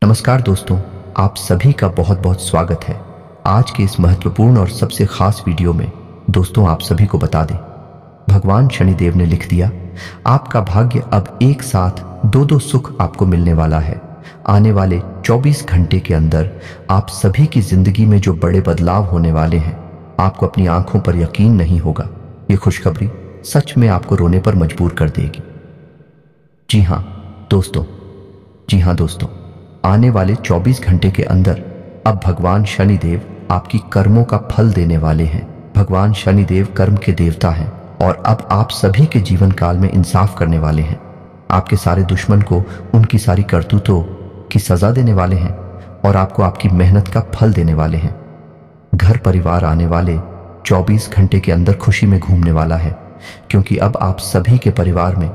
नमस्कार दोस्तों, आप सभी का बहुत बहुत स्वागत है आज के इस महत्वपूर्ण और सबसे खास वीडियो में। दोस्तों, आप सभी को बता दें, भगवान शनिदेव ने लिख दिया, आपका भाग्य अब एक साथ दो सुख आपको मिलने वाला है। आने वाले 24 घंटे के अंदर आप सभी की जिंदगी में जो बड़े बदलाव होने वाले हैं, आपको अपनी आंखों पर यकीन नहीं होगा। ये खुशखबरी सच में आपको रोने पर मजबूर कर देगी। जी हाँ दोस्तों, आने वाले 24 घंटे के अंदर अब भगवान शनिदेव आपकी कर्मों का फल देने वाले हैं। भगवान शनिदेव कर्म के देवता हैं और अब आप सभी के जीवन काल में इंसाफ करने वाले हैं। आपके सारे दुश्मन को उनकी सारी करतूतों की सजा देने वाले हैं और आपको आपकी मेहनत का फल देने वाले हैं। घर परिवार आने वाले 24 घंटे के अंदर खुशी में घूमने वाला है, क्योंकि अब आप सभी के परिवार में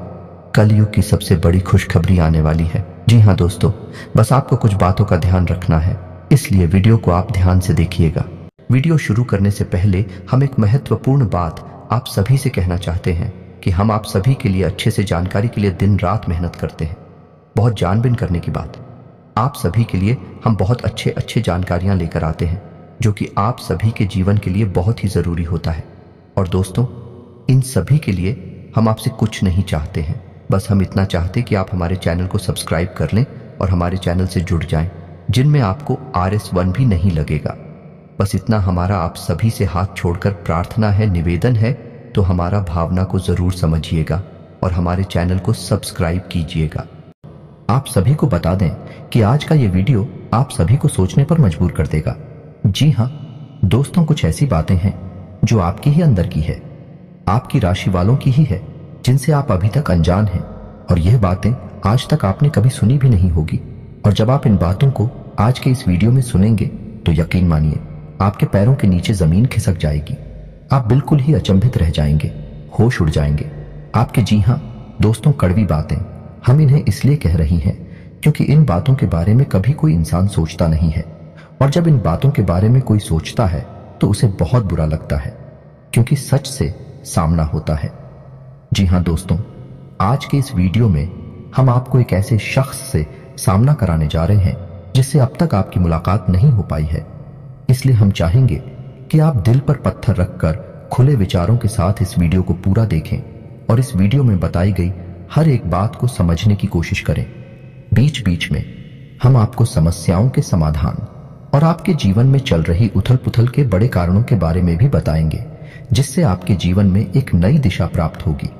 कलयुग की सबसे बड़ी खुशखबरी आने वाली है। जी हाँ दोस्तों, बस आपको कुछ बातों का ध्यान रखना है, इसलिए वीडियो को आप ध्यान से देखिएगा। वीडियो शुरू करने से पहले हम एक महत्वपूर्ण बात आप सभी से कहना चाहते हैं कि हम आप सभी के लिए अच्छे से जानकारी के लिए दिन रात मेहनत करते हैं। बहुत जानबीन करने की बात, आप सभी के लिए हम बहुत अच्छे जानकारियां लेकर आते हैं, जो कि आप सभी के जीवन के लिए बहुत ही ज़रूरी होता है। और दोस्तों, इन सभी के लिए हम आपसे कुछ नहीं चाहते हैं, बस हम इतना चाहते कि आप हमारे चैनल को सब्सक्राइब कर लें और हमारे चैनल से जुड़ जाएं, जिनमें आपको RS1 भी नहीं लगेगा। बस इतना हमारा आप सभी से हाथ छोड़कर प्रार्थना है, निवेदन है, तो हमारा भावना को ज़रूर समझिएगा और हमारे चैनल को सब्सक्राइब कीजिएगा। आप सभी को बता दें कि आज का ये वीडियो आप सभी को सोचने पर मजबूर कर देगा। जी हाँ दोस्तों, कुछ ऐसी बातें हैं जो आपके ही अंदर की है, आपकी राशि वालों की ही है, जिनसे आप अभी तक अनजान हैं, और यह बातें आज तक आपने कभी सुनी भी नहीं होगी। और जब आप इन बातों को आज के इस वीडियो में सुनेंगे तो यकीन मानिए, आपके पैरों के नीचे जमीन खिसक जाएगी। आप बिल्कुल ही अचंभित रह जाएंगे, होश उड़ जाएंगे। आपके जी हाँ दोस्तों, कड़वी बातें हम इन्हें इसलिए कह रही हैं क्योंकि इन बातों के बारे में कभी कोई इंसान सोचता नहीं है, और जब इन बातों के बारे में कोई सोचता है तो उसे बहुत बुरा लगता है, क्योंकि सच से सामना होता है। जी हाँ दोस्तों, आज के इस वीडियो में हम आपको एक ऐसे शख्स से सामना कराने जा रहे हैं जिससे अब तक आपकी मुलाकात नहीं हो पाई है। इसलिए हम चाहेंगे कि आप दिल पर पत्थर रखकर खुले विचारों के साथ इस वीडियो को पूरा देखें और इस वीडियो में बताई गई हर एक बात को समझने की कोशिश करें। बीच बीच में हम आपको समस्याओं के समाधान और आपके जीवन में चल रही उथल पुथल के बड़े कारणों के बारे में भी बताएंगे, जिससे आपके जीवन में एक नई दिशा प्राप्त होगी।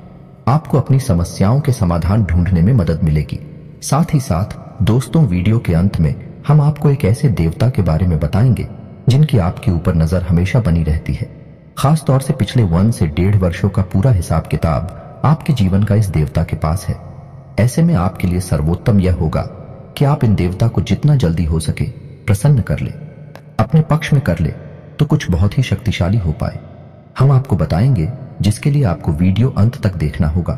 आपको अपनी समस्याओं के समाधान ढूंढने में मदद मिलेगी। साथ ही साथ दोस्तों, वीडियो के अंत में हम आपको एक ऐसे देवता के बारे में बताएंगे जिनकी आपके ऊपर नजर हमेशा बनी रहती है। खास तौर से पिछले 1 से 1.5 वर्षों का पूरा हिसाब किताब आपके जीवन का इस देवता के पास है। ऐसे में आपके लिए सर्वोत्तम यह होगा कि आप इन देवता को जितना जल्दी हो सके प्रसन्न कर ले, अपने पक्ष में कर ले, तो कुछ बहुत ही शक्तिशाली हो पाए। हम आपको बताएंगे, जिसके लिए आपको वीडियो अंत तक देखना होगा,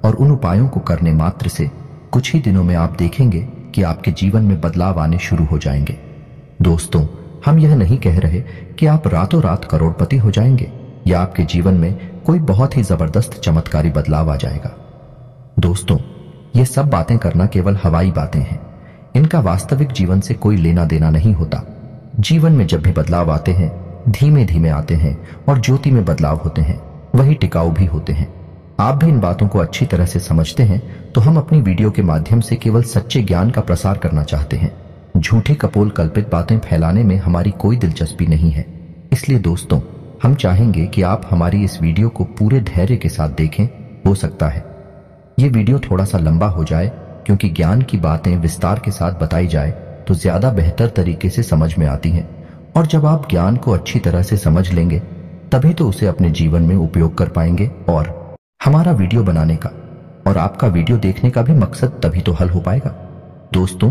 और उन उपायों को करने मात्र से कुछ ही दिनों में आप देखेंगे कि आपके जीवन में बदलाव आने शुरू हो जाएंगे। दोस्तों, हम यह नहीं कह रहे कि आप रातों रात करोड़पति हो जाएंगे या आपके जीवन में कोई बहुत ही जबरदस्त चमत्कारी बदलाव आ जाएगा। दोस्तों, ये सब बातें करना केवल हवाई बातें हैं, इनका वास्तविक जीवन से कोई लेना देना नहीं होता। जीवन में जब भी बदलाव आते हैं, धीमे धीमे आते हैं और ज्योति में बदलाव होते हैं, वही टिकाऊ भी होते हैं। आप भी इन बातों को अच्छी तरह से समझते हैं, तो हम अपनी वीडियो के माध्यम से केवल सच्चे ज्ञान का प्रसार करना चाहते हैं। झूठी कपोल कल्पित बातें फैलाने में हमारी कोई दिलचस्पी नहीं है। इसलिए दोस्तों, हम चाहेंगे कि आप हमारी इस वीडियो को पूरे धैर्य के साथ देखें। हो सकता है ये वीडियो थोड़ा सा लंबा हो जाए, क्योंकि ज्ञान की बातें विस्तार के साथ बताई जाए तो ज्यादा बेहतर तरीके से समझ में आती हैं, और जब आप ज्ञान को अच्छी तरह से समझ लेंगे तभी तो उसे अपने जीवन में उपयोग कर पाएंगे, और हमारा वीडियो बनाने का और आपका वीडियो देखने का भी मकसद तभी तो हल हो पाएगा। दोस्तों,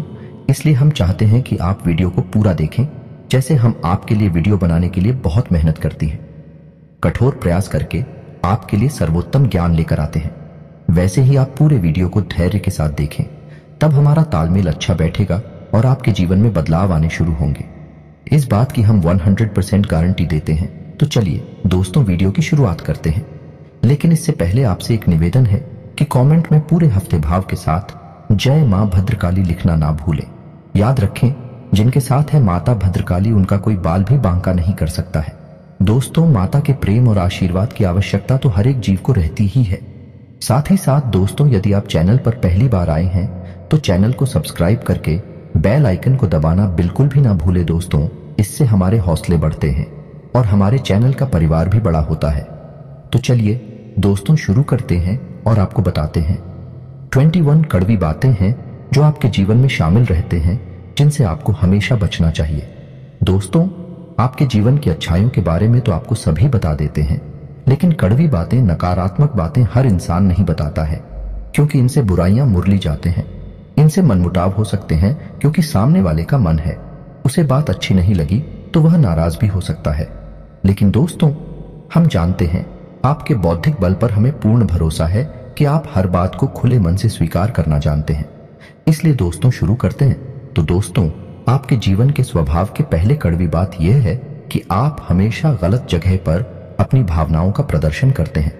इसलिए हम चाहते हैं कि आप वीडियो को पूरा देखें, जैसे हम आपके लिए वीडियो बनाने के लिए बहुत मेहनत करती हैं, कठोर प्रयास करके आपके लिए सर्वोत्तम ज्ञान लेकर आते हैं। वैसे ही आप पूरे वीडियो को धैर्य के साथ देखें, तब हमारा तालमेल अच्छा बैठेगा और आपके जीवन में बदलाव आने शुरू होंगे। इस बात की हम 100% गारंटी देते हैं। तो चलिए दोस्तों, वीडियो की शुरुआत करते हैं। लेकिन इससे पहले आपसे एक निवेदन है कि कमेंट में पूरे हफ्ते भाव के साथ जय मां भद्रकाली लिखना ना भूलें। याद रखें, जिनके साथ है माता भद्रकाली, उनका कोई बाल भी बांका नहीं कर सकता है। दोस्तों, माता के प्रेम और आशीर्वाद की आवश्यकता तो हर एक जीव को रहती ही है। साथ ही साथ दोस्तों, यदि आप चैनल पर पहली बार आए हैं तो चैनल को सब्सक्राइब करके बेल आइकन को दबाना बिल्कुल भी ना भूले दोस्तों। इससे हमारे हौसले बढ़ते हैं और हमारे चैनल का परिवार भी बड़ा होता है। तो चलिए दोस्तों, शुरू करते हैं और आपको बताते हैं 21 कड़वी बातें हैं जो आपके जीवन में शामिल रहते हैं, जिनसे आपको हमेशा बचना चाहिए। दोस्तों, आपके जीवन की अच्छाइयों के बारे में तो आपको सभी बता देते हैं, लेकिन कड़वी बातें, नकारात्मक बातें हर इंसान नहीं बताता है, क्योंकि इनसे बुराइयां मुरली जाते हैं। इनसे मनमुटाव हो सकते हैं, क्योंकि सामने वाले का मन है, उसे बात अच्छी नहीं लगी तो वह नाराज भी हो सकता है। लेकिन दोस्तों, हम जानते हैं आपके बौद्धिक बल पर हमें पूर्ण भरोसा है कि आप हर बात को खुले मन से स्वीकार करना जानते हैं। इसलिए दोस्तों, शुरू करते हैं। तो दोस्तों, आपके जीवन के स्वभाव की पहले कड़वी बात यह है कि आप हमेशा गलत जगह पर अपनी भावनाओं का प्रदर्शन करते हैं।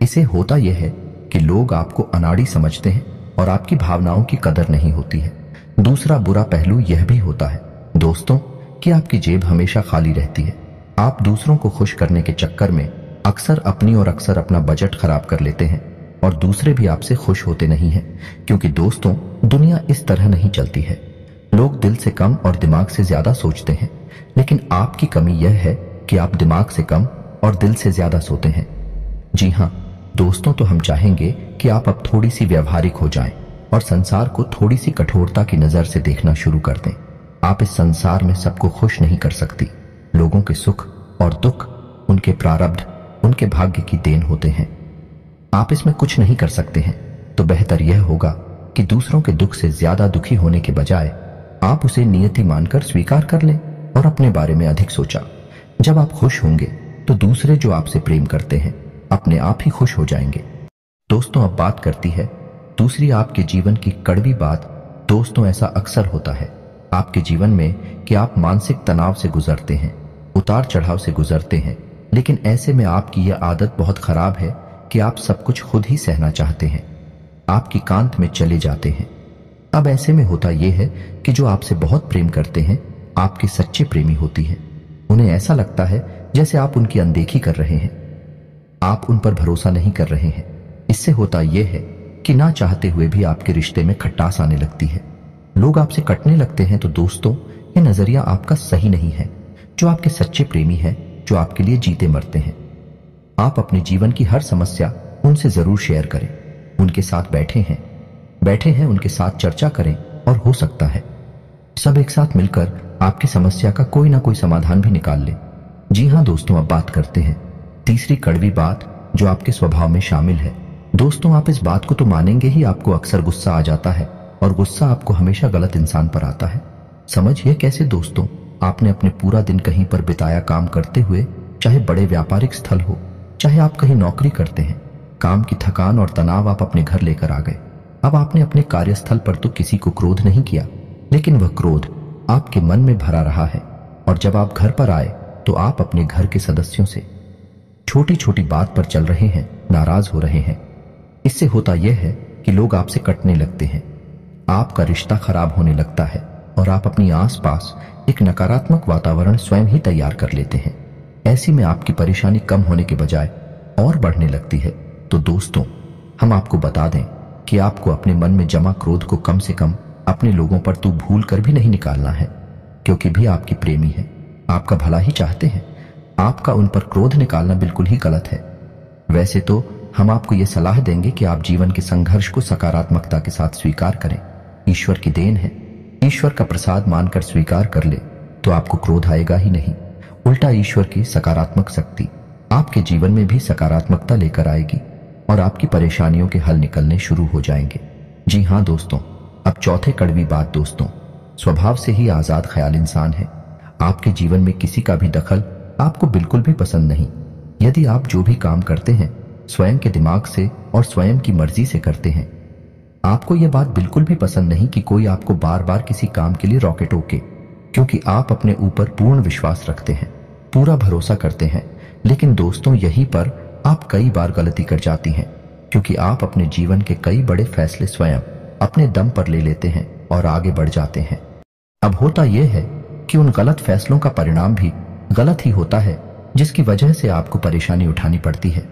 इसे होता यह है कि लोग आपको अनाड़ी समझते हैं और आपकी भावनाओं की कदर नहीं होती है। दूसरा बुरा पहलू यह भी होता है दोस्तों कि आपकी जेब हमेशा खाली रहती है। आप दूसरों को खुश करने के चक्कर में अक्सर अपनी और अक्सर अपना बजट खराब कर लेते हैं और दूसरे भी आपसे खुश होते नहीं हैं, क्योंकि दोस्तों, दुनिया इस तरह नहीं चलती है। लोग दिल से कम और दिमाग से ज्यादा सोचते हैं, लेकिन आपकी कमी यह है कि आप दिमाग से कम और दिल से ज्यादा सोते हैं। जी हाँ दोस्तों, तो हम चाहेंगे कि आप अब थोड़ी सी व्यवहारिक हो जाएं और संसार को थोड़ी सी कठोरता की नजर से देखना शुरू कर दें। आप इस संसार में सबको खुश नहीं कर सकती। लोगों के सुख और दुख उनके प्रारब्ध, उनके भाग्य की देन होते हैं। आप इसमें कुछ नहीं कर सकते हैं। तो बेहतर यह होगा कि दूसरों के दुख से ज्यादा दुखी होने के बजाय आप उसे नियति मानकर स्वीकार कर लें और अपने बारे में अधिक सोचा। जब आप खुश होंगे तो दूसरे जो आपसे प्रेम करते हैं अपने आप ही खुश हो जाएंगे। दोस्तों, अब बात करती है दूसरी आपके जीवन की कड़वी बात। दोस्तों, ऐसा अक्सर होता है आपके जीवन में कि आप मानसिक तनाव से गुजरते हैं, उतार चढ़ाव से गुजरते हैं, लेकिन ऐसे में आपकी यह आदत बहुत खराब है कि आप सब कुछ खुद ही सहना चाहते हैं। आपकी कांत में चले जाते हैं। अब ऐसे में होता यह है कि जो आपसे बहुत प्रेम करते हैं, आपके सच्चे प्रेमी होती हैं। उन्हें ऐसा लगता है जैसे आप उनकी अनदेखी कर रहे हैं, आप उन पर भरोसा नहीं कर रहे हैं। इससे होता यह है कि ना चाहते हुए भी आपके रिश्ते में खटास आने लगती है। लोग आपसे कटने लगते हैं। तो दोस्तों, ये नजरिया आपका सही नहीं है। जो आपके सच्चे प्रेमी हैं, जो आपके लिए जीते मरते हैं, आप अपने जीवन की हर समस्या उनसे जरूर शेयर करें। उनके साथ बैठे हैं, उनके साथ चर्चा करें और हो सकता है सब एक साथ मिलकर आपकी समस्या का कोई ना कोई समाधान भी निकाल लें। जी हाँ दोस्तों, अब बात करते हैं तीसरी कड़वी बात जो आपके स्वभाव में शामिल है। दोस्तों, आप इस बात को तो मानेंगे ही, आपको अक्सर गुस्सा आ जाता है और गुस्सा आपको हमेशा गलत इंसान पर आता है। समझिए कैसे दोस्तों, आपने अपने पूरा दिन कहीं पर बिताया काम करते हुए, चाहे बड़े व्यापारिक स्थल हो, चाहे आप कहीं नौकरी करते हैं। काम की थकान और तनाव आप अपने घर लेकर आ गए। अब आपने अपने कार्यस्थल पर तो किसी को क्रोध नहीं किया, लेकिन वह क्रोध आपके मन में भरा रहा है। और जब आप घर पर आए तो आप अपने घर के सदस्यों से छोटी छोटी बात पर चल रहे हैं, नाराज हो रहे हैं। इससे होता यह है कि लोग आपसे कटने लगते हैं, आपका रिश्ता खराब होने लगता है और आप अपनी आसपास एक नकारात्मक वातावरण स्वयं ही तैयार कर लेते हैं। ऐसी में आपकी परेशानी कम होने के बजाय और बढ़ने लगती है। तो दोस्तों, हम आपको बता दें कि आपको अपने मन में जमा क्रोध को कम से कम अपने लोगों पर तो भूल कर भी नहीं निकालना है, क्योंकि भी आपकी प्रेमी है, आपका भला ही चाहते हैं। आपका उन पर क्रोध निकालना बिल्कुल ही गलत है। वैसे तो हम आपको यह सलाह देंगे कि आप जीवन के संघर्ष को सकारात्मकता के साथ स्वीकार करें। ईश्वर की देन है, ईश्वर का प्रसाद मानकर स्वीकार कर ले तो आपको क्रोध आएगा ही नहीं। उल्टा ईश्वर की सकारात्मक शक्ति आपके जीवन में भी सकारात्मकता लेकर आएगी और आपकी परेशानियों के हल निकलने शुरू हो जाएंगे। जी हाँ दोस्तों, अब चौथे कड़वी बात। दोस्तों, स्वभाव से ही आजाद ख्याल इंसान है। आपके जीवन में किसी का भी दखल आपको बिल्कुल भी पसंद नहीं। यदि आप जो भी काम करते हैं स्वयं के दिमाग से और स्वयं की मर्जी से करते हैं, आपको यह बात बिल्कुल भी पसंद नहीं कि कोई आपको बार बार किसी काम के लिए रोके टोके, क्योंकि आप अपने ऊपर पूर्ण विश्वास रखते हैं, पूरा भरोसा करते हैं। लेकिन दोस्तों, यहीं पर आप कई बार गलती कर जाती हैं, क्योंकि आप अपने जीवन के कई बड़े फैसले स्वयं अपने दम पर ले लेते हैं और आगे बढ़ जाते हैं। अब होता यह है कि उन गलत फैसलों का परिणाम भी गलत ही होता है, जिसकी वजह से आपको परेशानी उठानी पड़ती है।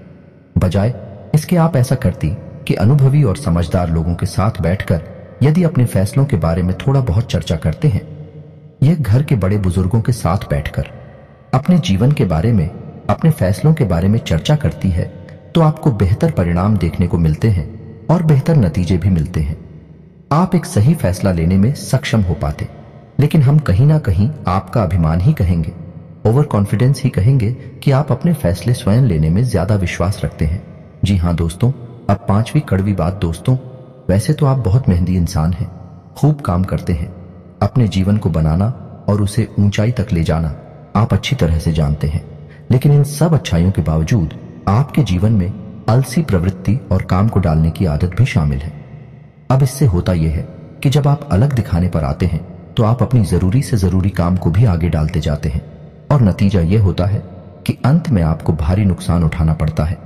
बजाय इसके आप ऐसा करती कि अनुभवी और समझदार लोगों के साथ बैठकर यदि अपने फैसलों के बारे में थोड़ा बहुत चर्चा करते हैं, यह घर के बड़े बुजुर्गों के साथ बैठकर अपने जीवन के बारे में, अपने फैसलों के बारे में चर्चा करती है, तो आपको बेहतर परिणाम देखने को मिलते हैं और बेहतर नतीजे भी मिलते हैं। आप एक सही फैसला लेने में सक्षम हो पाते। लेकिन हम कहीं ना कहीं आपका अभिमान ही कहेंगे, ओवर कॉन्फिडेंस ही कहेंगे कि आप अपने फैसले स्वयं लेने में ज्यादा विश्वास रखते हैं। जी हाँ दोस्तों, अब 5वीं कड़वी बात दोस्तों, वैसे तो आप बहुत मेहनती इंसान हैं, खूब काम करते हैं। अपने जीवन को बनाना और उसे ऊंचाई तक ले जाना आप अच्छी तरह से जानते हैं। लेकिन इन सब अच्छाइयों के बावजूद आपके जीवन में आलसी प्रवृत्ति और काम को डालने की आदत भी शामिल है। अब इससे होता यह है कि जब आप अलग दिखाने पर आते हैं तो आप अपनी जरूरी से जरूरी काम को भी आगे डालते जाते हैं और नतीजा यह होता है कि अंत में आपको भारी नुकसान उठाना पड़ता है।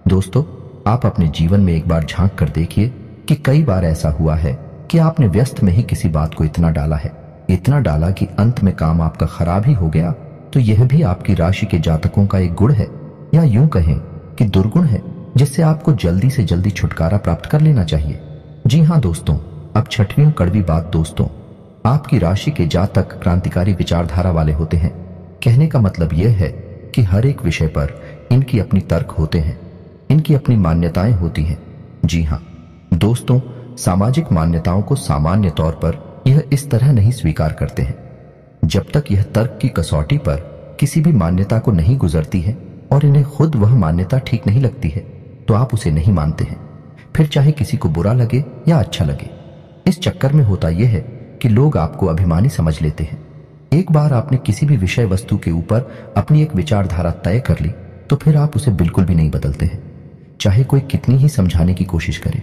दोस्तों, आप अपने जीवन में एक बार झांक कर देखिए कि कई बार ऐसा हुआ है कि आपने व्यस्त में ही किसी बात को इतना डाला है, इतना डाला कि अंत में काम आपका खराब ही हो गया। तो यह भी आपकी राशि के जातकों का एक गुण है, या यूं कहें कि दुर्गुण है, जिससे आपको जल्दी से जल्दी छुटकारा प्राप्त कर लेना चाहिए। जी हाँ दोस्तों, अब 6वीं कड़वी बात दोस्तों, आपकी राशि के जातक क्रांतिकारी विचारधारा वाले होते हैं। कहने का मतलब यह है कि हर एक विषय पर इनकी अपनी तर्क होते हैं, इनकी अपनी मान्यताएं होती हैं। जी हाँ दोस्तों, सामाजिक मान्यताओं को सामान्य तौर पर यह इस तरह नहीं स्वीकार करते हैं। जब तक यह तर्क की कसौटी पर किसी भी मान्यता को नहीं गुजरती है और इन्हें खुद वह मान्यता ठीक नहीं लगती है, तो आप उसे नहीं मानते हैं, फिर चाहे किसी को बुरा लगे या अच्छा लगे। इस चक्कर में होता यह है कि लोग आपको अभिमानी समझ लेते हैं। एक बार आपने किसी भी विषय वस्तु के ऊपर अपनी एक विचारधारा तय कर ली, तो फिर आप उसे बिल्कुल भी नहीं बदलते हैं। चाहे कोई कितनी ही समझाने की कोशिश करे,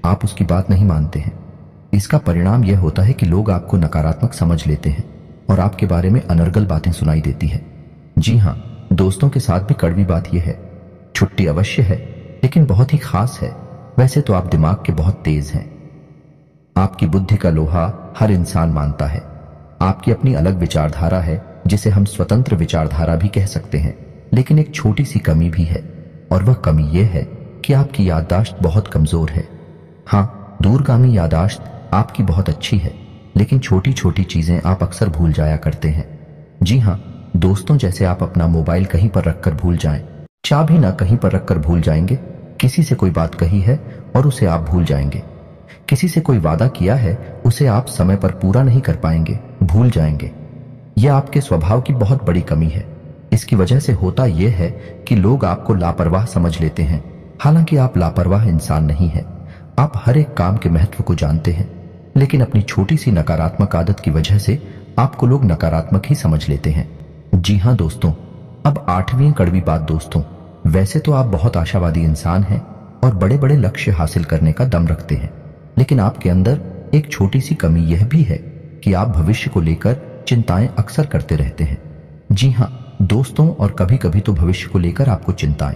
आप उसकी बात नहीं मानते हैं। इसका परिणाम यह होता है कि लोग आपको नकारात्मक समझ लेते हैं और आपके बारे में अनर्गल बातें सुनाई देती है। जी हाँ, दोस्तों के साथ भी कड़वी बात यह है, छुट्टी अवश्य है लेकिन बहुत ही खास है। वैसे तो आप दिमाग के बहुत तेज हैं, आपकी बुद्धि का लोहा हर इंसान मानता है। आपकी अपनी अलग विचारधारा है, जिसे हम स्वतंत्र विचारधारा भी कह सकते हैं। लेकिन एक छोटी सी कमी भी है, और वह कमी यह है कि आपकी याददाश्त बहुत कमजोर है। हाँ, दूरगामी याददाश्त आपकी बहुत अच्छी है, लेकिन छोटी छोटी चीजें आप अक्सर भूल जाया करते हैं। जी हाँ दोस्तों, जैसे आप अपना मोबाइल कहीं पर रखकर भूल जाएं, चाबी ना कहीं पर रखकर भूल जाएंगे, किसी से कोई बात कही है और उसे आप भूल जाएंगे, किसी से कोई वादा किया है उसे आप समय पर पूरा नहीं कर पाएंगे, भूल जाएंगे। यह आपके स्वभाव की बहुत बड़ी कमी है। इसकी वजह से होता यह है कि लोग आपको लापरवाह समझ लेते हैं, हालांकि आप लापरवाह इंसान नहीं हैं। आप हर एक काम के महत्व को जानते हैं, लेकिन अपनी छोटी सी नकारात्मक आदत की वजह से आपको लोग नकारात्मक ही समझ लेते हैं। जी हाँ दोस्तों, अब 8वीं कड़वी बात दोस्तों, वैसे तो आप बहुत आशावादी इंसान हैं और बड़े बड़े लक्ष्य हासिल करने का दम रखते हैं, लेकिन आपके अंदर एक छोटी सी कमी यह भी है कि आप भविष्य को लेकर चिंताएं अक्सर करते रहते हैं। जी हाँ दोस्तों, और कभी कभी तो भविष्य को लेकर आपको चिंताएं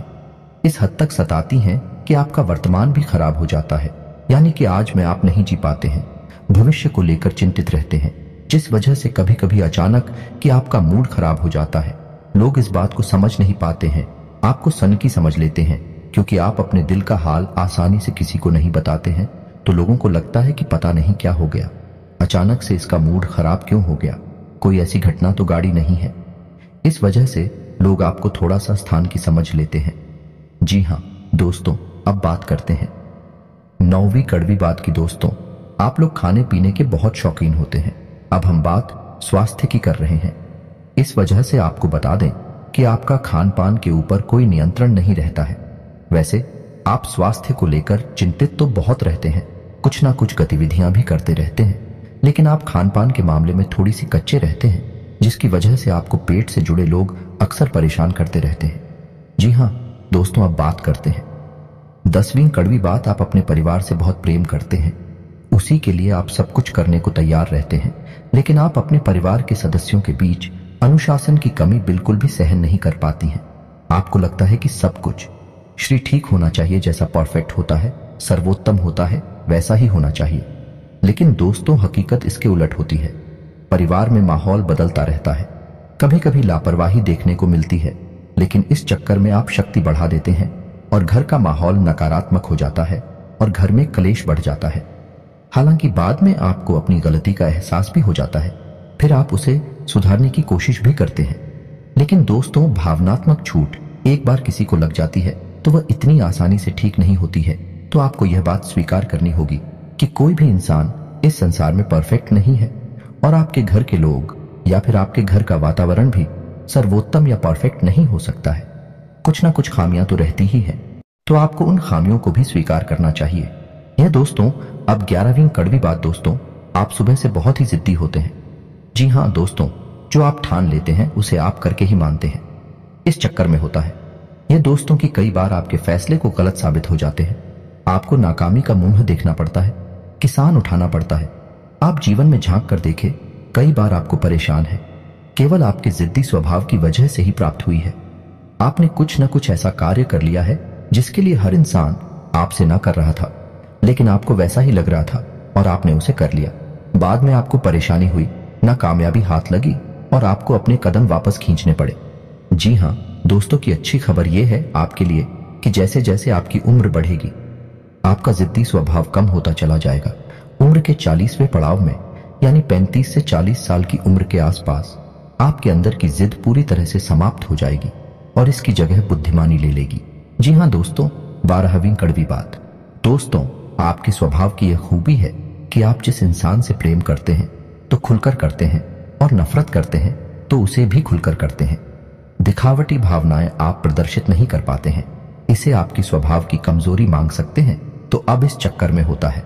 इस हद तक सताती हैं कि आपका वर्तमान भी खराब हो जाता है, यानी कि आज में आप नहीं जी पाते हैं, भविष्य को लेकर चिंतित रहते हैं, जिस वजह से कभी कभी अचानक कि आपका मूड खराब हो जाता है। लोग इस बात को समझ नहीं पाते हैं, आपको सनकी समझ लेते हैं, क्योंकि आप अपने दिल का हाल आसानी से किसी को नहीं बताते हैं। तो लोगों को लगता है कि पता नहीं क्या हो गया, अचानक से इसका मूड खराब क्यों हो गया, कोई ऐसी घटना तो गाड़ी नहीं है। इस वजह से लोग आपको थोड़ा सा स्थान की समझ लेते हैं। जी हाँ दोस्तों, अब बात करते हैं 9वीं कड़वी बात की दोस्तों। आप लोग खाने पीने के बहुत शौकीन होते हैं। अब हम बात स्वास्थ्य की कर रहे हैं। इस वजह से आपको बता दें कि आपका खान पान के ऊपर कोई नियंत्रण नहीं रहता है। वैसे आप स्वास्थ्य को लेकर चिंतित तो बहुत रहते हैं, कुछ ना कुछ गतिविधियां भी करते रहते हैं, लेकिन आप खान पान के मामले में थोड़ी सी कच्चे रहते हैं, जिसकी वजह से आपको पेट से जुड़े लोग अक्सर परेशान करते रहते हैं। जी हाँ दोस्तों, अब बात करते हैं 10वीं कड़वी बात। आप अपने परिवार से बहुत प्रेम करते हैं, उसी के लिए आप सब कुछ करने को तैयार रहते हैं, लेकिन आप अपने परिवार के सदस्यों के बीच अनुशासन की कमी बिल्कुल भी सहन नहीं कर पाती हैं। आपको लगता है कि सब कुछ श्री ठीक होना चाहिए, जैसा परफेक्ट होता है, सर्वोत्तम होता है, वैसा ही होना चाहिए। लेकिन दोस्तों, हकीकत इसके उलट होती है। परिवार में माहौल बदलता रहता है। कभी कभी लापरवाही देखने को मिलती है, लेकिन इस चक्कर में आप शक्ति बढ़ा देते हैं और घर का माहौल नकारात्मक हो जाता है और घर में कलेश बढ़ जाता है। हालांकि बाद में आपको अपनी गलती का एहसास भी हो जाता है, फिर आप उसे सुधारने की कोशिश भी करते हैं। लेकिन दोस्तों, भावनात्मक छूट एक बार किसी को लग जाती है तो वह इतनी आसानी से ठीक नहीं होती है। तो आपको यह बात स्वीकार करनी होगी कि कोई भी इंसान इस संसार में परफेक्ट नहीं है और आपके घर के लोग या फिर आपके घर का वातावरण भी सर्वोत्तम या परफेक्ट नहीं हो सकता है। कुछ ना कुछ खामियां तो रहती ही हैं, तो आपको उन खामियों को भी स्वीकार करना चाहिए। यह दोस्तों अब 11वीं कड़वी बात दोस्तों, आप सुबह से बहुत ही जिद्दी होते हैं। जी हाँ दोस्तों, जो आप ठान लेते हैं उसे आप करके ही मानते हैं। इस चक्कर में होता है यह दोस्तों कि कई बार आपके फैसले को गलत साबित हो जाते हैं। आपको नाकामी का मुंह देखना पड़ता है, किसान उठाना पड़ता है। आप जीवन में झांक कर देखें, कई बार आपको परेशान है केवल आपके जिद्दी स्वभाव की वजह से ही प्राप्त हुई है। आपने कुछ न कुछ ऐसा कार्य कर लिया है जिसके लिए हर इंसान आपसे ना कर रहा था, लेकिन आपको वैसा ही लग रहा था और आपने उसे कर लिया। बाद में आपको परेशानी हुई, ना कामयाबी हाथ लगी और आपको अपने कदम वापस खींचने पड़े। जी हाँ दोस्तों, की अच्छी खबर यह है आपके लिए कि जैसे जैसे आपकी उम्र बढ़ेगी, आपका जिद्दी स्वभाव कम होता चला जाएगा। उम्र के 40वें पड़ाव में, यानी 35 से 40 साल की उम्र के आसपास, आपके अंदर की जिद पूरी तरह से समाप्त हो जाएगी और इसकी जगह बुद्धिमानी ले लेगी। जी हाँ दोस्तों, 12वीं कड़वी बात दोस्तों, आपके स्वभाव की यह खूबी है कि आप जिस इंसान से प्रेम करते हैं तो खुलकर करते हैं और नफरत करते हैं तो उसे भी खुलकर करते हैं। दिखावटी भावनाएं आप प्रदर्शित नहीं कर पाते हैं। इसे आपकी स्वभाव की कमजोरी मांग सकते हैं। तो अब इस चक्कर में होता है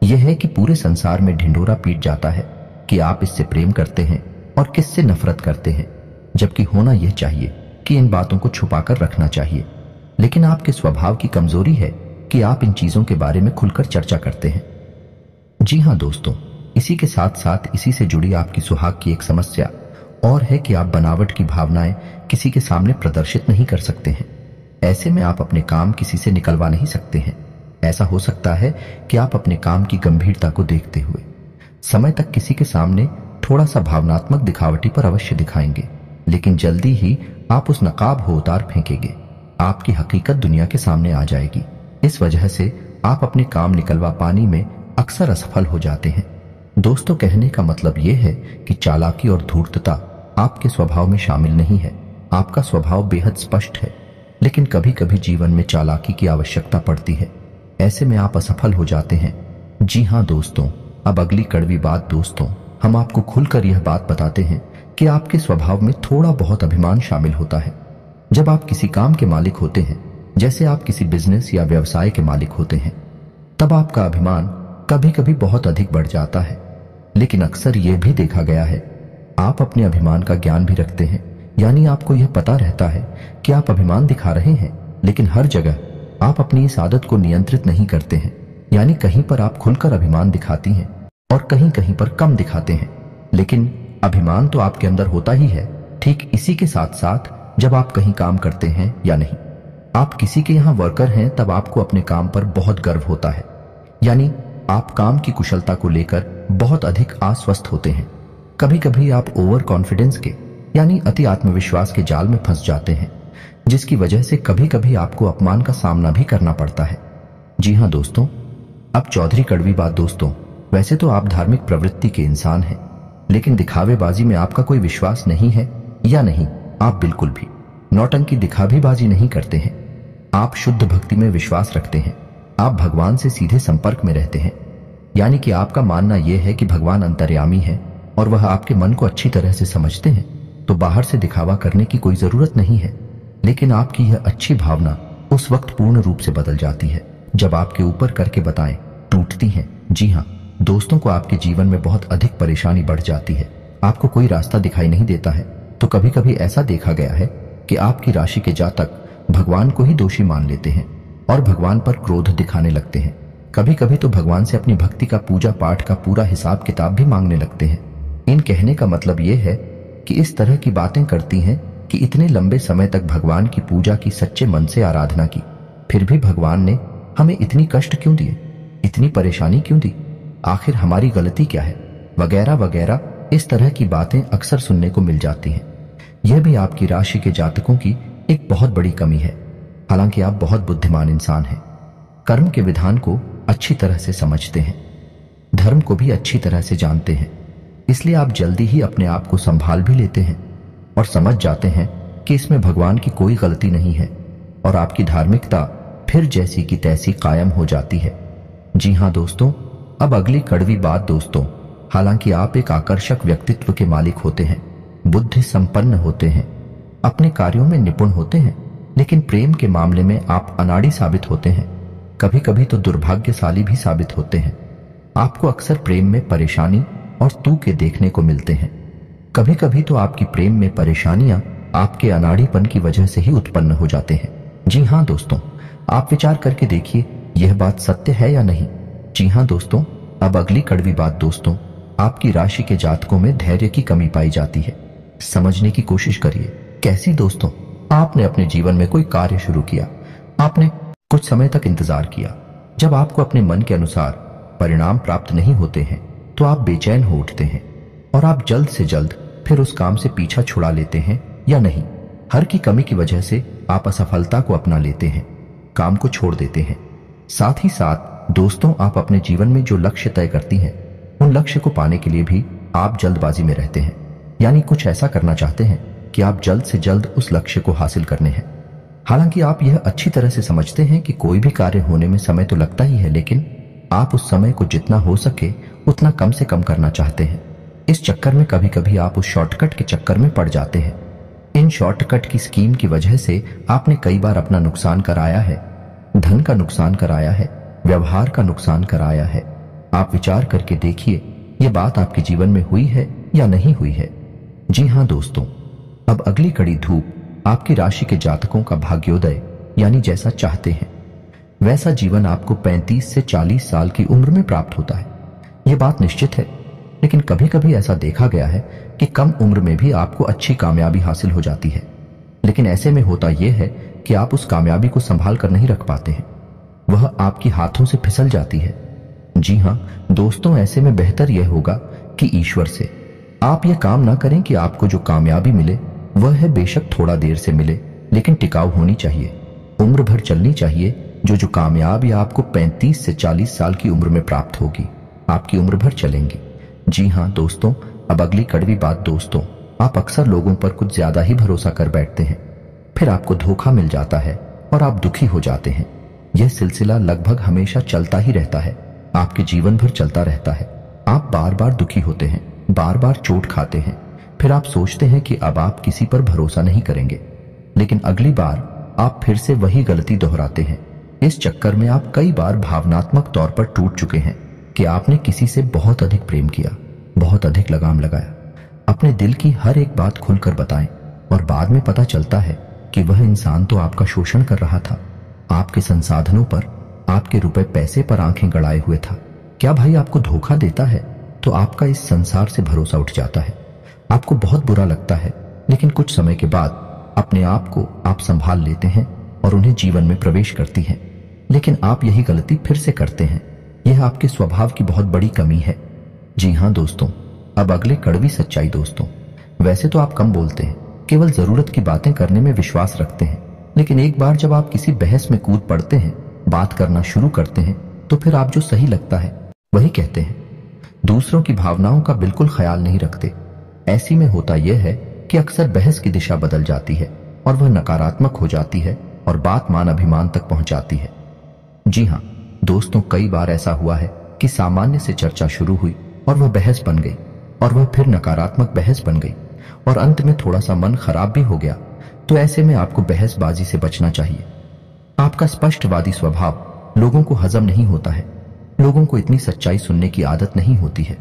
यह है कि पूरे संसार में ढिंढोरा पीट जाता है कि आप इससे प्रेम करते हैं और किससे नफरत करते हैं, जबकि होना यह चाहिए कि इन बातों को छुपाकर रखना चाहिए। लेकिन आपके स्वभाव की कमजोरी है कि आप इन चीजों के बारे में खुलकर चर्चा करते हैं। जी हाँ दोस्तों, इसी के साथ साथ इसी से जुड़ी आपकी सुहाग की एक समस्या और है कि आप बनावट की भावनाएं किसी के सामने प्रदर्शित नहीं कर सकते हैं। ऐसे में आप अपने काम किसी से निकलवा नहीं सकते हैं। ऐसा हो सकता है कि आप अपने काम की गंभीरता को देखते हुए समय तक किसी के सामने थोड़ा सा भावनात्मक दिखावटी पर अवश्य दिखाएंगे, लेकिन जल्दी ही आप उस नकाब हो उतार फेंकेंगे। आपकी हकीकत दुनिया के सामने आ जाएगी। इस वजह से आप अपने काम निकलवा पाने में अक्सर असफल हो जाते हैं। दोस्तों, कहने का मतलब यह है कि चालाकी और धूर्तता आपके स्वभाव में शामिल नहीं है। आपका स्वभाव बेहद स्पष्ट है, लेकिन कभी कभी जीवन में चालाकी की आवश्यकता पड़ती है। ऐसे में आप असफल हो जाते हैं। जी हाँ दोस्तों, अब अगली कड़वी बात दोस्तों, हम आपको खुलकर यह बात बताते हैं कि आपके स्वभाव में थोड़ा बहुत अभिमान शामिल होता है। जब आप किसी काम के मालिक होते हैं, जैसे आप किसी बिजनेस या व्यवसाय के मालिक होते हैं, तब आपका अभिमान कभी कभी बहुत अधिक बढ़ जाता है। लेकिन अक्सर यह भी देखा गया है आप अपने अभिमान का ज्ञान भी रखते हैं, यानी आपको यह पता रहता है कि आप अभिमान दिखा रहे हैं, लेकिन हर जगह आप अपनी इस आदत को नियंत्रित नहीं करते हैं। यानी कहीं पर आप खुलकर अभिमान दिखाती हैं और कहीं कहीं पर कम दिखाते हैं। लेकिन अभिमान तो आपके अंदर होता ही है। ठीक इसी के साथ साथ जब आप कहीं काम करते हैं या नहीं, आप किसी के यहाँ वर्कर हैं, तब आपको अपने काम पर बहुत गर्व होता है। यानी आप काम की कुशलता को लेकर बहुत अधिक आश्वस्त होते हैं। कभी कभी आप ओवर कॉन्फिडेंस के यानी अति आत्मविश्वास के जाल में फंस जाते हैं, जिसकी वजह से कभी कभी आपको अपमान का सामना भी करना पड़ता है। जी हाँ दोस्तों, अब चौधरी कड़वी बात दोस्तों, वैसे तो आप धार्मिक प्रवृत्ति के इंसान हैं, लेकिन दिखावेबाजी में आपका कोई विश्वास नहीं है या नहीं, आप बिल्कुल भी नौटंकी दिखावेबाजी नहीं करते हैं। आप शुद्ध भक्ति में विश्वास रखते हैं। आप भगवान से सीधे संपर्क में रहते हैं। यानी कि आपका मानना यह है कि भगवान अंतर्यामी है और वह आपके मन को अच्छी तरह से समझते हैं, तो बाहर से दिखावा करने की कोई जरूरत नहीं है। लेकिन आपकी यह अच्छी भावना उस वक्त पूर्ण रूप से बदल जाती है जब आपके ऊपर करके बताएं टूटती हैं। जी हाँ दोस्तों, को आपके जीवन में बहुत अधिक परेशानी बढ़ जाती है। आपको कोई रास्ता दिखाई नहीं देता है, तो कभी कभी ऐसा देखा गया है कि आपकी राशि के जातक भगवान को ही दोषी मान लेते हैं और भगवान पर क्रोध दिखाने लगते हैं। कभी कभी तो भगवान से अपनी भक्ति का पूजा पाठ का पूरा हिसाब किताब भी मांगने लगते हैं। इन कहने का मतलब यह है कि इस तरह की बातें करती हैं कि इतने लंबे समय तक भगवान की पूजा की, सच्चे मन से आराधना की, फिर भी भगवान ने हमें इतनी कष्ट क्यों दिए, इतनी परेशानी क्यों दी, आखिर हमारी गलती क्या है, वगैरह वगैरह। इस तरह की बातें अक्सर सुनने को मिल जाती हैं। यह भी आपकी राशि के जातकों की एक बहुत बड़ी कमी है। हालांकि आप बहुत बुद्धिमान इंसान हैं, कर्म के विधान को अच्छी तरह से समझते हैं, धर्म को भी अच्छी तरह से जानते हैं, इसलिए आप जल्दी ही अपने आप को संभाल भी लेते हैं और समझ जाते हैं कि इसमें भगवान की कोई गलती नहीं है और आपकी धार्मिकता फिर जैसी की तैसी कायम हो जाती है। जी हाँ दोस्तों, अब अगली कड़वी बात दोस्तों, हालांकि आप एक आकर्षक व्यक्तित्व के मालिक होते हैं, बुद्धि संपन्न होते हैं, अपने कार्यों में निपुण होते हैं, लेकिन प्रेम के मामले में आप अनाड़ी साबित होते हैं, कभी कभी तो दुर्भाग्यशाली भी साबित होते हैं। आपको अक्सर प्रेम में परेशानी और तूके देखने को मिलते हैं। कभी कभी तो आपकी प्रेम में परेशानियां आपके अनाड़ीपन की वजह से ही उत्पन्न हो जाते हैं। जी हाँ दोस्तों, आप विचार करके देखिए यह बात सत्य है या नहीं। जी हाँ दोस्तों, अब अगली कड़वी बात दोस्तों, आपकी राशि के जातकों में धैर्य की कमी पाई जाती है। समझने की कोशिश करिए। कैसी दोस्तों? आपने अपने जीवन में कोई कार्य शुरू किया, आपने कुछ समय तक इंतजार किया, जब आपको अपने मन के अनुसार परिणाम प्राप्त नहीं होते हैं तो आप बेचैन हो उठते हैं और आप जल्द से जल्द फिर उस काम से पीछा छुड़ा लेते हैं या नहीं। हर की कमी की वजह से आप असफलता को अपना लेते हैं, काम को छोड़ देते हैं। साथ ही साथ दोस्तों, आप अपने जीवन में जो लक्ष्य तय करती हैं उन लक्ष्य को पाने के लिए भी आप जल्दबाजी में रहते हैं, यानी कुछ ऐसा करना चाहते हैं कि आप जल्द से जल्द उस लक्ष्य को हासिल करने हैं। हालांकि आप यह अच्छी तरह से समझते हैं कि कोई भी कार्य होने में समय तो लगता ही है, लेकिन आप उस समय को जितना हो सके उतना कम से कम करना चाहते हैं। इस चक्कर में कभी कभी आप उस शॉर्टकट के चक्कर में पड़ जाते हैं। इन शॉर्टकट की स्कीम की वजह से आपने कई बार अपना नुकसान कराया है, धन का नुकसान कराया है, व्यवहार का नुकसान कराया है। आप विचार करके देखिए ये बात आपके जीवन में हुई है या नहीं हुई है। जी हाँ दोस्तों, अब अगली कड़ी धूप आपकी राशि के जातकों का भाग्योदय, यानी जैसा चाहते हैं वैसा जीवन आपको 35 से 40 साल की उम्र में प्राप्त होता है। यह बात निश्चित है, लेकिन कभी कभी ऐसा देखा गया है कि कम उम्र में भी आपको अच्छी कामयाबी हासिल हो जाती है, लेकिन ऐसे में होता यह है कि आप उस कामयाबी को संभाल कर नहीं रख पाते हैं, वह आपकी हाथों से फिसल जाती है। जी हाँ दोस्तों, ऐसे में बेहतर यह होगा कि ईश्वर से आप यह काम ना करें कि आपको जो कामयाबी मिले वह है बेशक थोड़ा देर से मिले, लेकिन टिकाऊ होनी चाहिए, उम्र भर चलनी चाहिए। जो कामयाबी आपको 35 से 40 साल की उम्र में प्राप्त होगी, आपकी उम्र भर चलेंगी। जी हाँ दोस्तों, अब अगली कड़वी बात दोस्तों, आप अक्सर लोगों पर कुछ ज्यादा ही भरोसा कर बैठते हैं, फिर आपको धोखा मिल जाता है और आप दुखी हो जाते हैं। यह सिलसिला लगभग हमेशा चलता ही रहता है, आपके जीवन भर चलता रहता है। आप बार बार दुखी होते हैं, बार बार चोट खाते हैं, फिर आप सोचते हैं कि अब आप किसी पर भरोसा नहीं करेंगे, लेकिन अगली बार आप फिर से वही गलती दोहराते हैं। इस चक्कर में आप कई बार भावनात्मक तौर पर टूट चुके हैं कि आपने किसी से बहुत अधिक प्रेम किया, बहुत अधिक लगाम लगाया, अपने दिल की हर एक बात खुलकर बताएं और बाद में पता चलता है कि वह इंसान तो आपका शोषण कर रहा था, आपके संसाधनों पर, आपके रुपए पैसे पर आंखें गड़ाए हुए था। क्या भाई आपको धोखा देता है तो आपका इस संसार से भरोसा उठ जाता है, आपको बहुत बुरा लगता है, लेकिन कुछ समय के बाद अपने आप को आप संभाल लेते हैं और उन्हें जीवन में प्रवेश करती हैं। लेकिन आप यही गलती फिर से करते हैं, यह आपके स्वभाव की बहुत बड़ी कमी है। जी हाँ दोस्तों, अब अगले कड़वी सच्चाई दोस्तों, वैसे तो आप कम बोलते हैं, केवल जरूरत की बातें करने में विश्वास रखते हैं, लेकिन एक बार जब आप किसी बहस में कूद पड़ते हैं, बात करना शुरू करते हैं, तो फिर आप जो सही लगता है वही कहते हैं, दूसरों की भावनाओं का बिल्कुल ख्याल नहीं रखते। ऐसी में होता यह है कि अक्सर बहस की दिशा बदल जाती है और वह नकारात्मक हो जाती है और बात मान अभिमान तक पहुंच जाती है। जी हाँ दोस्तों, कई बार ऐसा हुआ है कि सामान्य से चर्चा शुरू हुई और वह बहस बन गई और वह फिर नकारात्मक बहस बन गई और अंत में थोड़ा सा मन खराब भी हो गया। तो ऐसे में आपको बहसबाजी से बचना चाहिए। आपका स्पष्टवादी स्वभाव लोगों को हजम नहीं होता है, लोगों को इतनी सच्चाई सुनने की आदत नहीं होती है।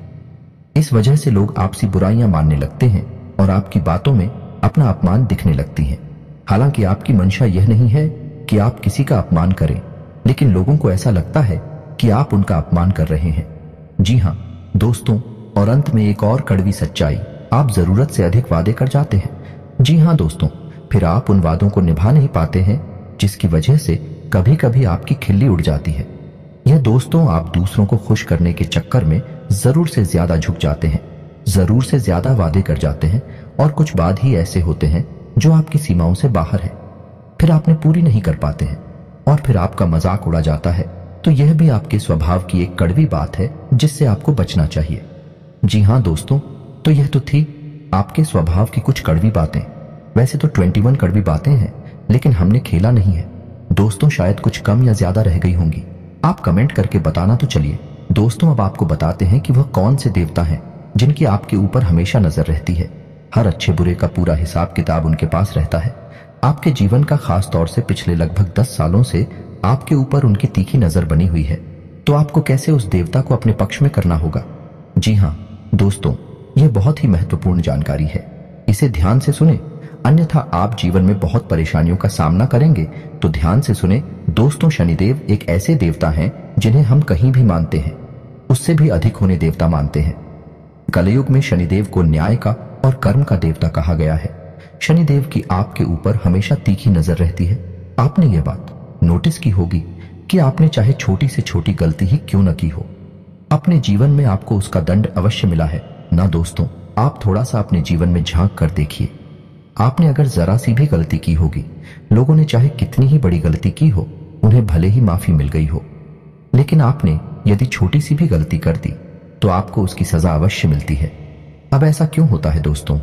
इस वजह से लोग आपसी बुराइयां मानने लगते हैं और आपकी बातों में अपना अपमान दिखने लगती है। हालांकि आपकी मंशा यह नहीं है कि आप किसी का अपमान करें, लेकिन लोगों को ऐसा लगता है कि आप उनका अपमान कर रहे हैं। जी हाँ दोस्तों, और अंत में एक और कड़वी सच्चाई, आप जरूरत से अधिक वादे कर जाते हैं। जी हाँ दोस्तों, फिर आप उन वादों को निभा नहीं पाते हैं, जिसकी वजह से कभी कभी आपकी खिल्ली उड़ जाती है। यह दोस्तों, आप दूसरों को खुश करने के चक्कर में जरूर से ज्यादा झुक जाते हैं। जरूर से ज्यादा वादे कर जाते हैं और कुछ बाद ही ऐसे होते हैं जो आपकी सीमाओं से बाहर है, फिर आपने पूरी नहीं कर पाते हैं और फिर आपका मजाक उड़ा जाता है। तो यह भी आपके स्वभाव की एक कड़वी बात है जिससे आपको बचना चाहिए। जी हाँ दोस्तों, तो यह तो थी आपके स्वभाव की कुछ कड़वी बातें। वैसे तो 21 कड़वी बातें हैं, लेकिन हमने खेला नहीं है दोस्तों, शायद कुछ कम या ज्यादा रह गई होंगी। आप कमेंट करके बताना। तो चलिए दोस्तों, अब आपको बताते हैं कि वह कौन से देवता हैं जिनकी आपके ऊपर हमेशा नजर रहती है। हर अच्छे बुरे का पूरा हिसाब किताब उनके पास रहता है। आपके जीवन का, खास तौर से पिछले लगभग 10 सालों से आपके ऊपर उनकी तीखी नजर बनी हुई है। तो आपको कैसे उस देवता को अपने पक्ष में करना होगा। जी हाँ दोस्तों, यह बहुत ही महत्वपूर्ण जानकारी है, इसे ध्यान से सुने, अन्यथा आप जीवन में बहुत परेशानियों का सामना करेंगे। तो ध्यान से सुने दोस्तों, शनिदेव एक ऐसे देवता हैं जिन्हें हम कहीं भी मानते हैं उससे भी अधिक होने देवता मानते हैं। कलयुग में शनिदेव को न्याय का और कर्म का देवता कहा गया है। शनिदेव की आपके ऊपर हमेशा तीखी नजर रहती है। आपने यह बात नोटिस की होगी कि आपने चाहे छोटी से छोटी गलती ही क्यों न की हो, अपने जीवन में आपको उसका दंड अवश्य मिला है ना दोस्तों। आप थोड़ा सा अपने जीवन में झांक कर देखिए, आपने अगर जरा सी भी गलती की होगी, लोगों ने चाहे कितनी ही बड़ी गलती की हो, उन्हें भले ही माफी मिल गई हो, लेकिन आपने यदि छोटी सी भी गलती कर दी तो आपको उसकी सजा अवश्य मिलती है। अब ऐसा क्यों होता है दोस्तों?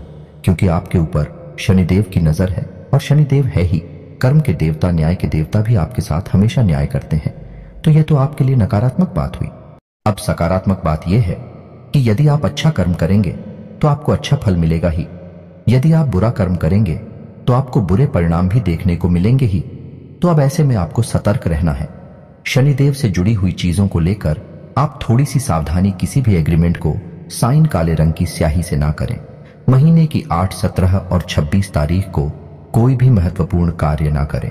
क्योंकि आपके ऊपर शनिदेव की नजर है, और शनिदेव है ही कर्म के देवता, न्याय के देवता भी आपके साथ हमेशा न्याय करते हैं। तो यह तो आपके लिए नकारात्मक बात हुई। अब सकारात्मक बात यह है कि यदि आप अच्छा कर्म करेंगे तो आपको अच्छा फल मिलेगा ही, यदि आप बुरा कर्म करेंगे तो आपको बुरे परिणाम भी देखने को मिलेंगे ही। तो अब ऐसे में आपको सतर्क रहना है। शनिदेव से जुड़ी हुई चीजों को लेकर आप थोड़ी सी सावधानी, किसी भी एग्रीमेंट को साइन काले रंग की स्याही से ना करें। महीने की 8, 17 और 26 तारीख को कोई भी महत्वपूर्ण कार्य ना करें।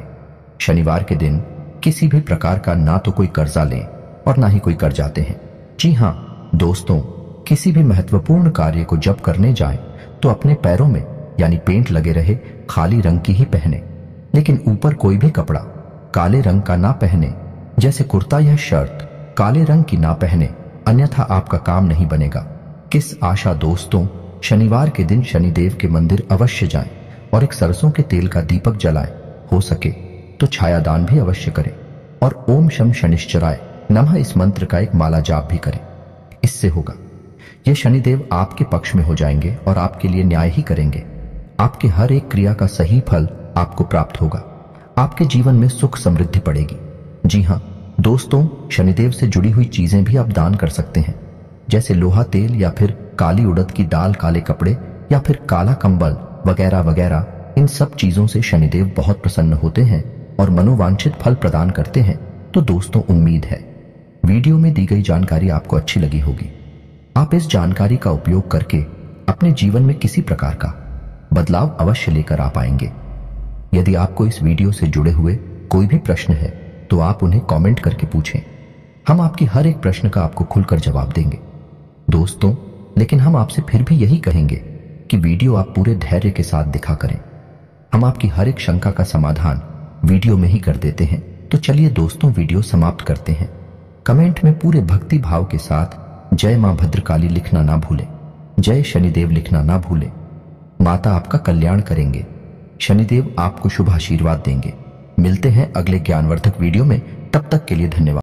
शनिवार के दिन किसी भी प्रकार का ना तो कोई कर्जा लें और ना ही कोई कर्जाते हैं। जी हाँ दोस्तों, किसी भी महत्वपूर्ण कार्य को जब करने जाएं तो अपने पैरों में यानी पेंट लगे रहे खाली रंग की ही पहने, लेकिन ऊपर कोई भी कपड़ा काले रंग का ना पहने, जैसे कुर्ता या शर्ट काले रंग की ना पहने, अन्यथा आपका काम नहीं बनेगा। किस आशा दोस्तों, शनिवार के दिन शनिदेव के मंदिर अवश्य जाएं और एक सरसों के तेल का दीपक जलाएं। हो सके तो छायादान भी अवश्य करें और ओम शम शनिश्चराय नमः इस मंत्र का एक माला जाप भी करें। इससे होगा ये शनिदेव आपके पक्ष में हो जाएंगे और आपके लिए न्याय ही करेंगे। आपके हर एक क्रिया का सही फल आपको प्राप्त होगा। आपके जीवन में सुख समृद्धि पड़ेगी। जी हाँ दोस्तों, शनिदेव से जुड़ी हुई चीजें भी आप दान कर सकते हैं, जैसे लोहा तेल या फिर काली उड़द की दाल, काले कपड़े या फिर काला कंबल वगैरह वगैरह। इन सब चीजों से शनिदेव बहुत प्रसन्न होते हैं और मनोवांछित फल प्रदान करते हैं। तो दोस्तों, उम्मीद है वीडियो में दी गई जानकारी आपको अच्छी लगी होगी। आप इस जानकारी का उपयोग करके अपने जीवन में किसी प्रकार का बदलाव अवश्य लेकर आ पाएंगे। यदि आपको इस वीडियो से जुड़े हुए कोई भी प्रश्न है तो आप उन्हें कमेंट करके पूछें। हम आपकी हर एक प्रश्न का आपको खुलकर जवाब देंगे दोस्तों। लेकिन हम आपसे फिर भी यही कहेंगे कि वीडियो आप पूरे धैर्य के साथ दिखा करें। हम आपकी हर एक शंका का समाधान वीडियो में ही कर देते हैं। तो चलिए दोस्तों, वीडियो समाप्त करते हैं। कमेंट में पूरे भक्ति भाव के साथ जय मां भद्रकाली लिखना ना भूलें, जय शनिदेव लिखना ना भूलें। माता आपका कल्याण करेंगे, शनिदेव आपको शुभ आशीर्वाद देंगे। मिलते हैं अगले ज्ञानवर्धक वीडियो में, तब तक के लिए धन्यवाद।